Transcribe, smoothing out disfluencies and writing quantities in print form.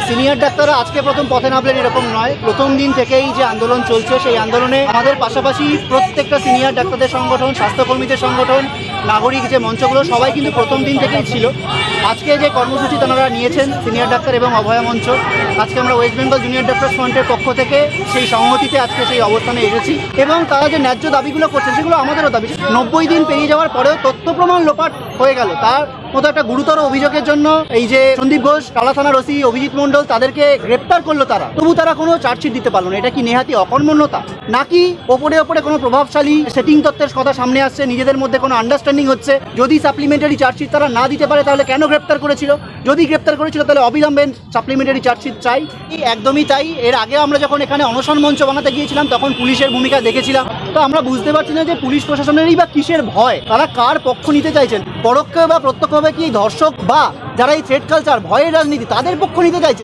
Senior ডাক্তাররা আজকে প্রথম পথে নামলেন এরকম নয়, প্রথম দিন থেকেই যে আন্দোলন চলছে সেই আন্দোলনে আমাদের পাশাপাশি প্রত্যেকটা সিনিয়র ডাক্তারদের সংগঠন, স্বাস্থ্যকর্মীদের সংগঠন, নাগরিক যে মঞ্চগুলো সবাই কিন্তু প্রথম দিন থেকেই ছিল। আজকে যে কর্মসূচি তারা নিয়েছেন সিনিয়র ডাক্তার এবং অভয়া মঞ্চ, আজকে আমরা ওয়েস্ট বেঙ্গল জুনিয়র ডাক্তার ফ্রন্টের পক্ষ থেকে সেই সংহতিতে আজকে সেই অবস্থানে এসেছি এবং তারা যে ন্যায্য দাবিগুলো করছেন সেগুলো আমাদেরও দাবি। 90 দিন পেরিয়ে যাওয়ার পরেও তথ্য প্রমাণ লোপাট হয়ে গেল, তার মতো একটা গুরুতর অভিযোগের জন্য এই যে সন্দীপ ঘোষ, টালা থানার ওসি অভিজিৎ মণ্ডল তাদেরকে গ্রেপ্তার করলো তারা, তবু তারা কোনো চার্জশিট দিতে পারলো না। এটা কি নেহাতি অকর্মণ্যতা, নাকি ওপরে ওপরে কোনো প্রভাবশালী সেটিং তত্ত্বের কথা সামনে আসছে, নিজেদের মধ্যে কোনো আন্ডারস্ট্যান্ডিং হচ্ছে? যদি সাপ্লিমেন্টারি চার্জশিট তারা না দিতে পারে তাহলে কেন গ্রেপ্তার করেছিল? যদি গ্রেপ্তার করেছিল তাহলে অবিলম্বে সাপ্লিমেন্টারি চার্জশিট চাই। একদমই তাই। এর আগে আমরা যখন এখানে অনশন মঞ্চ বানাতে গিয়েছিলাম তখন পুলিশের ভূমিকা দেখেছিলাম, তো আমরা বুঝতে পারছি না যে পুলিশ প্রশাসনেরই বা কিসের ভয়, তারা কার পক্ষ নিতে চাইছেন? পরোক্ষ বা প্রত্যক্ষভাবে কি ধর্ষক বা যারা এই থ্রেড কালচার, ভয়ের রাজনীতি, তাদের পক্ষ নিতে চাইছে?